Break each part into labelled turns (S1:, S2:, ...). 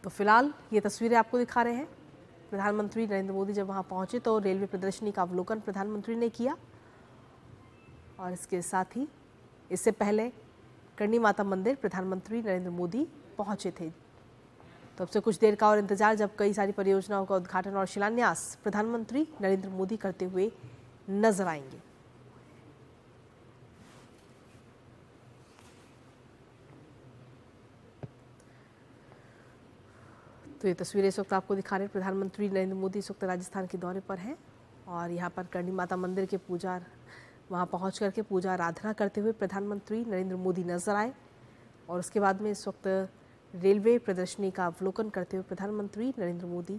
S1: तो फिलहाल ये तस्वीरें आपको दिखा रहे हैं। प्रधानमंत्री नरेंद्र मोदी जब वहां पहुंचे तो रेलवे प्रदर्शनी का अवलोकन प्रधानमंत्री ने किया और इसके साथ ही इससे पहले करणी माता मंदिर प्रधानमंत्री नरेंद्र मोदी पहुंचे थे। तो अब से कुछ देर का और इंतजार, जब कई सारी परियोजनाओं का उद्घाटन और शिलान्यास प्रधानमंत्री नरेंद्र मोदी करते हुए नजर आएंगे। तो ये तस्वीरें इस वक्त आपको दिखा रहे हैं। प्रधानमंत्री नरेंद्र मोदी इस वक्त राजस्थान के दौरे पर हैं और यहाँ पर करणी माता मंदिर के वहाँ पहुँच करके पूजा आराधना करते हुए प्रधानमंत्री नरेंद्र मोदी नजर आए और उसके बाद में इस वक्त रेलवे प्रदर्शनी का अवलोकन करते हुए प्रधानमंत्री नरेंद्र मोदी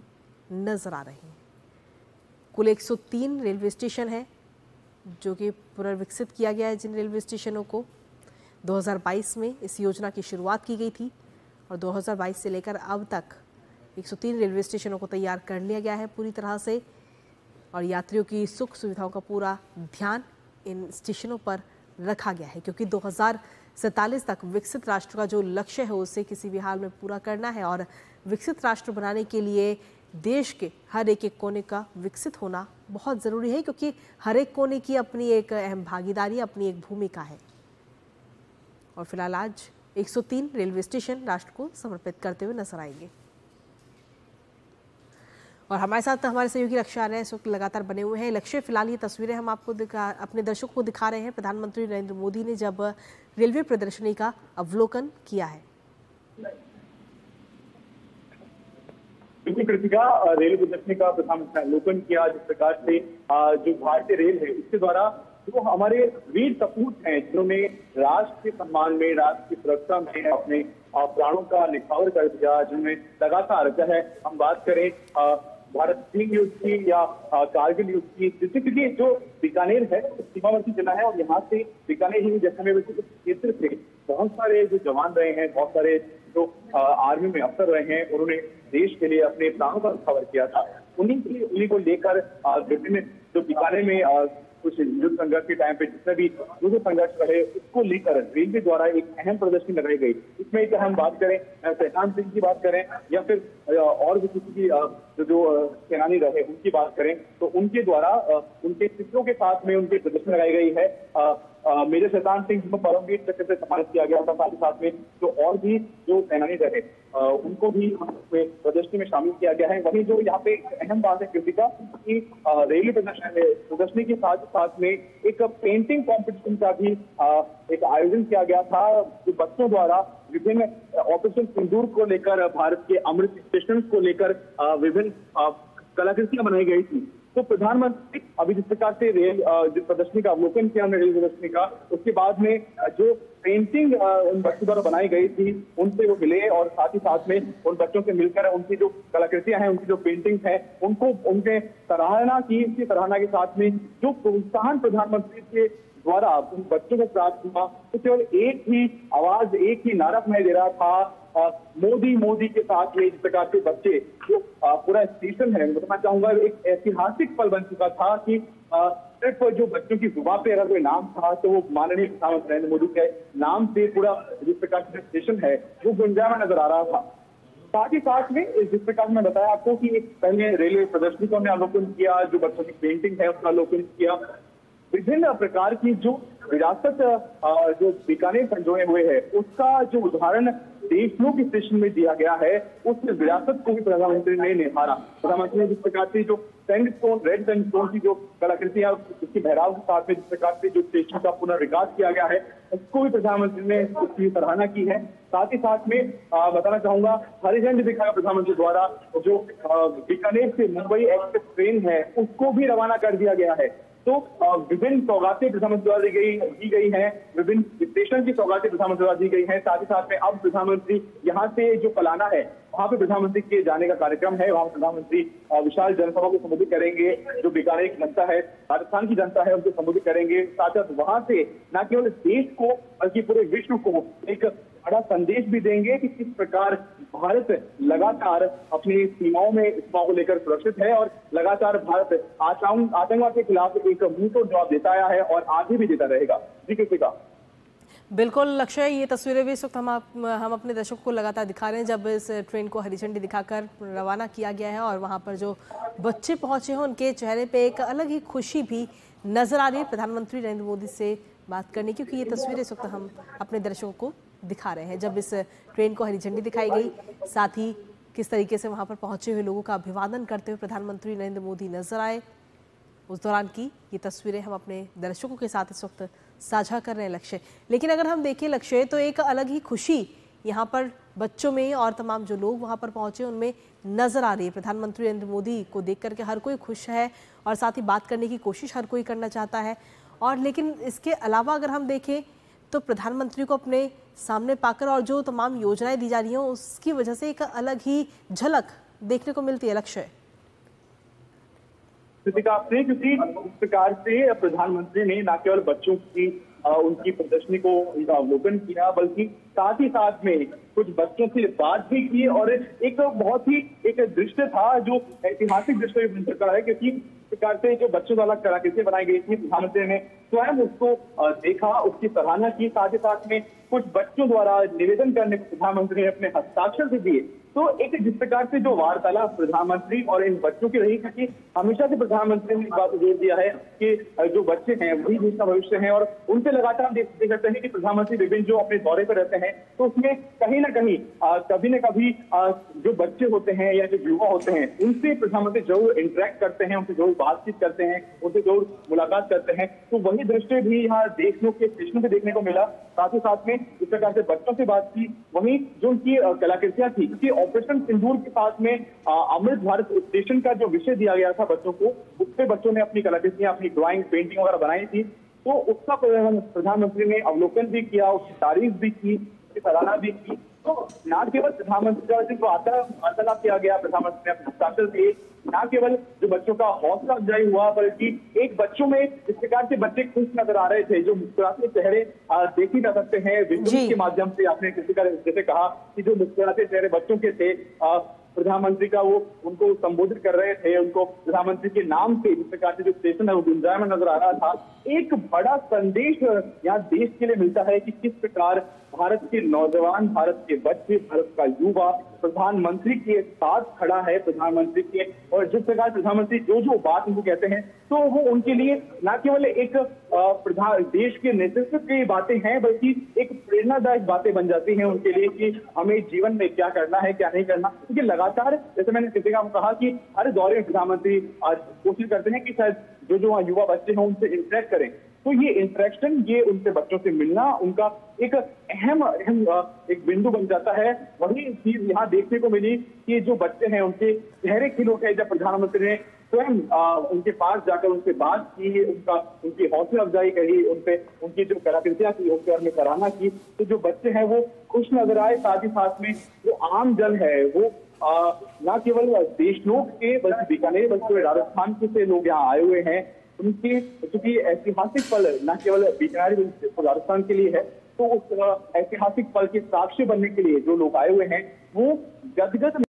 S1: नजर आ रहे हैं। कुल 103 रेलवे स्टेशन हैं जो कि पुनर्विकसित किया गया है। जिन रेलवे स्टेशनों को 2022 में इस योजना की शुरुआत की गई थी और 2022 से लेकर अब तक 103 रेलवे स्टेशनों को तैयार कर लिया गया है पूरी तरह से और यात्रियों की सुख सुविधाओं का पूरा ध्यान इन स्टेशनों पर रखा गया है, क्योंकि 2047 तक विकसित राष्ट्र का जो लक्ष्य है उसे किसी भी हाल में पूरा करना है और विकसित राष्ट्र बनाने के लिए देश के हर एक कोने का विकसित होना बहुत ज़रूरी है, क्योंकि हर एक कोने की अपनी एक अहम भागीदारी, अपनी एक भूमिका है। और फिलहाल आज 103 रेलवे स्टेशन राष्ट्र को समर्पित करते हुए नजर आएंगे। और हमारे साथ हमारे सहयोगी लक्ष्य आ रहे हैं, इस वक्त लगातार बने हुए हैं। लक्ष्य, फिलहाल ये तस्वीरें हम आपको अपने दर्शकों को दिखा रहे हैं। प्रधानमंत्री नरेंद्र मोदी ने जब रेलवे प्रदर्शनी का अवलोकन किया है।
S2: बिल्कुल कृतिका, रेलवे प्रदर्शनी का प्रधानमंत्री ने अवलोकन किया। जिस प्रकार से जो भारतीय रेल है इसके द्वारा जो हमारे वीर सपूत हैं जिन्होंने राष्ट्र के सम्मान में, राष्ट्र की सुरक्षा में अपने प्राणों का निछावर कर दिया, जिन्होंने लगातार, चाहे हम बात करें भारत चीन युद्ध की या कारगिल युद्ध की, क्योंकि जो बीकानेर है सीमावर्ती जिला है और यहाँ से बीकानेर ही जैसे क्षेत्र से बहुत सारे जो जवान रहे हैं, बहुत सारे जो आर्मी में अफसर रहे हैं, उन्होंने देश के लिए अपने प्राणों का निछावर किया था। उन्हीं को लेकर विभिन्न जो बीकानेर में कुछ युद्ध संघर्ष के टाइम पे जितने भी युद्ध संघर्ष रहे उसको लेकर रेलवे द्वारा एक अहम प्रदर्शनी लगाई गई। इसमें कि हम बात करें शहजाद सिंह की बात करें या फिर और भी किसी की जो सेनानी रहे उनकी बात करें, तो उनके द्वारा उनके चित्रों के साथ में उनकी प्रदर्शनी लगाई गई है। मेजर शहजाद सिंह को परमवीर चक्र से सम्मानित किया गया था। साथ ही साथ में जो और भी जो सेनानी रहे उनको भी प्रदर्शनी में शामिल किया गया है। वहीं जो यहाँ पे अहम बात है कृतिका कि रेलवे प्रदर्शनी के साथ में एक पेंटिंग कॉम्पिटिशन का भी एक आयोजन किया गया था, जो बच्चों द्वारा विभिन्न ऑपरेशन सिंदूर को लेकर, भारत के अमृत स्टेशन को लेकर विभिन्न कलाकृतियां बनाई गई थी। तो प्रधानमंत्री अभी जिस प्रकार से रेल जिस प्रदर्शनी का अवलोकन किया हमने रेल प्रदर्शनी का, उसके बाद में जो पेंटिंग उन बच्चों द्वारा बनाई गई थी उनसे वो मिले और साथ ही साथ में उन बच्चों से मिलकर उनकी जो कलाकृतियां हैं, उनकी जो पेंटिंग है, उनको उनके सराहना की। इसकी सराहना के साथ में जो प्रोत्साहन प्रधानमंत्री के द्वारा उन बच्चों को प्राप्त हुआ, तो केवल एक ही आवाज, एक ही नारा सुनाई दे रहा था, मोदी मोदी के साथ में। जिस प्रकार से बच्चे जो पूरा स्टेशन है, बताना चाहूंगा एक ऐतिहासिक पल बन चुका था कि सिर्फ जो बच्चों की जुबान पे अगर कोई नाम था तो वो माननीय प्रधानमंत्री नरेंद्र मोदी के नाम से पूरा जिस प्रकार से स्टेशन है वो गुंजायमान नजर आ रहा था। साथ ही साथ में जिस प्रकार मैं बताया आपको कि एक पहले रेलवे प्रदर्शनी को हमने अवलोकन किया, जो बच्चों की पेंटिंग है उसका अवलोकन किया, विभिन्न प्रकार की जो विरासत जो बीकानेर संजोए हुए है उसका जो उदाहरण देशमुख स्टेशन में दिया गया है, उस विरासत को भी प्रधानमंत्री ने निहारा। प्रधानमंत्री ने जिस प्रकार से जो सैंडस्टोन, रेड सैंडस्टोन की जो कलाकृतियां उसकी बहराव के साथ में जिस प्रकार से जो स्टेशन का पुनर्विकास किया गया है उसको भी प्रधानमंत्री ने उसकी सराहना की है। साथ ही साथ में बताना चाहूंगा हरी झंडी दिखाया प्रधानमंत्री द्वारा, जो बीकानेर से मुंबई एक्सप्रेस ट्रेन है उसको भी रवाना कर दिया गया है। तो विभिन्न सौगातें प्रधानमंत्री द्वारा दी गई हैं, विभिन्न स्टेशन की सौगातें प्रधानमंत्री द्वारा दी गई हैं। साथ ही साथ में अब प्रधानमंत्री यहाँ से जो पलाना है वहां पे प्रधानमंत्री के जाने का कार्यक्रम है। वहां प्रधानमंत्री विशाल जनसभा को संबोधित करेंगे। जो बीकानेर की जनता है, राजस्थान की जनता है, उनको संबोधित करेंगे। साथ ही वहां से न केवल देश को बल्कि पूरे विश्व को एक बड़ा संदेश भी देंगे कि किस प्रकार भारत लगातार अपनी सीमाओं को लेकर सुरक्षित है और लगातार भारत आतंकवाद के खिलाफ एक मुंहतोड़ जवाब देता आया है और आगे भी देता रहेगा। जी कृतिका।
S1: बिल्कुल लक्ष्य, ये तस्वीरें भी इस वक्त हम अपने दर्शकों को लगातार दिखा रहे हैं जब इस ट्रेन को हरी झंडी दिखाकर रवाना किया गया है और वहां पर जो बच्चे पहुंचे हैं उनके चेहरे पे एक अलग ही खुशी भी नजर आ रही है प्रधानमंत्री नरेंद्र मोदी से बात करने की, क्योंकि ये तस्वीरें इस वक्त हम अपने दर्शकों को दिखा रहे हैं जब इस ट्रेन को हरी झंडी दिखाई गई, साथ ही किस तरीके से वहां पर पहुंचे हुए लोगों का अभिवादन करते हुए प्रधानमंत्री नरेंद्र मोदी नजर आए। उस दौरान की ये तस्वीरें हम अपने दर्शकों के साथ इस वक्त साझा कर रहे हैं लक्ष्य। लेकिन अगर हम देखें लक्ष्य, तो एक अलग ही खुशी यहाँ पर बच्चों में और तमाम जो लोग वहाँ पर पहुँचे उनमें नजर आ रही है। प्रधानमंत्री नरेंद्र मोदी को देख करके हर कोई खुश है और साथ ही बात करने की कोशिश हर कोई करना चाहता है। और लेकिन इसके अलावा अगर हम देखें तो प्रधानमंत्री को अपने सामने पाकर और जो तमाम योजनाएं दी जा रही हैं उसकी वजह से एक अलग ही झलक देखने को मिलती है लक्ष्य।
S2: आपने क्योंकि इस प्रकार से प्रधानमंत्री ने न केवल बच्चों की उनकी प्रदर्शनी को उनका अवलोकन किया, बल्कि साथ ही साथ में कुछ बच्चों से बात भी की और एक बहुत ही एक दृश्य था जो ऐतिहासिक दृश्य बन चुका है, क्योंकि इस प्रकार से जो बच्चों द्वारा कलाकृतियां बनाई गई थी प्रधानमंत्री ने स्वयं उसको देखा, उसकी सराहना की। साथ ही साथ में कुछ बच्चों द्वारा निवेदन करने को प्रधानमंत्री ने अपने हस्ताक्षर से दिए। तो एक जिस प्रकार से जो वार्तालाप प्रधानमंत्री और इन बच्चों की रही, क्योंकि हमेशा से प्रधानमंत्री ने इस बात को जोर दिया है कि जो बच्चे हैं वही देश का भविष्य है और उनसे लगातार हम देख सकते हैं कि प्रधानमंत्री विभिन्न जो अपने दौरे पर रहते हैं तो उसमें कहीं ना कहीं कभी न कभी जो बच्चे होते हैं या जो युवा होते हैं उनसे प्रधानमंत्री जरूर इंटरेक्ट करते हैं, उनसे जरूर बातचीत करते हैं, उनसे जरूर मुलाकात करते हैं। तो वही दृश्य भी यहाँ देशों के स्टेशनों पे देखने को मिला। साथ ही साथ में इस प्रकार से बच्चों से बात की, वहीं जो उनकी कलाकृतियां थी, क्योंकि ऑपरेशन सिंदूर के साथ में अमृत भारत स्टेशन का जो विषय दिया गया था बच्चों को, उससे बच्चों ने अपनी कलाकृतियां, अपनी ड्राइंग, पेंटिंग वगैरह बनाई थी। तो उसका प्रधानमंत्री ने अवलोकन भी किया, उसकी तारीफ भी की, उसकी सराहना भी की। तो न केवल प्रधानमंत्री जो वार्तालाप किया गया, प्रधानमंत्री ने अपने हस्ताक्षर दिए, न केवल जो बच्चों का हौसला अफजाई हुआ, बल्कि एक बच्चों में इस प्रकार से बच्चे खुश नजर आ रहे थे, जो मुस्कुराते चेहरे देखे जा सकते हैं विजुअल्स के माध्यम से। आपने किसी का जैसे कहा कि जो मुस्कुराते चेहरे बच्चों के थे, प्रधानमंत्री का वो उनको संबोधित कर रहे थे, उनको प्रधानमंत्री के नाम से इस प्रकार से जो स्टेशन है वो गुंजायमान नजर आ रहा था। एक बड़ा संदेश यहाँ देश के लिए मिलता है कि किस प्रकार भारत के नौजवान, भारत के बच्चे, भारत का युवा प्रधानमंत्री के साथ खड़ा है, प्रधानमंत्री के, और जिस प्रकार प्रधानमंत्री जो बात उनको कहते हैं तो वो उनके लिए न केवल एक देश के नेतृत्व की बातें हैं, बल्कि एक प्रेरणादायक बातें बन जाती हैं उनके लिए कि हमें जीवन में क्या करना है, क्या नहीं करना। क्योंकि लगातार जैसे मैंने किसी का कहा कि हर दौरे में प्रधानमंत्री कोशिश करते हैं कि शायद जो युवा बच्चे हैं उनसे इंटरेक्ट करें। तो ये इंटरेक्शन, ये उनसे बच्चों से मिलना उनका एक अहम एक बिंदु बन जाता है। वही चीज यहाँ देखने को मिली कि जो बच्चे हैं उनके चेहरे खिल उठे जब प्रधानमंत्री ने स्वयं उनके पास जाकर उनसे बात की, उनकी हौसला अफजाई करी, उनकी जो कलाकृतियां की उनके में सराहना की। तो जो बच्चे हैं वो खुश नजर आए। साथ ही साथ में जो आम जन है वो न केवल देशनोक के बल्कि बीकानेर, बल्कि राजस्थान से लोग यहाँ आए हुए हैं। उनके चूंकि ऐतिहासिक पल न केवल बीकानेर राजस्थान के लिए है, तो उस ऐतिहासिक पल के साक्षी बनने के लिए जो लोग आए हुए हैं वो गदगद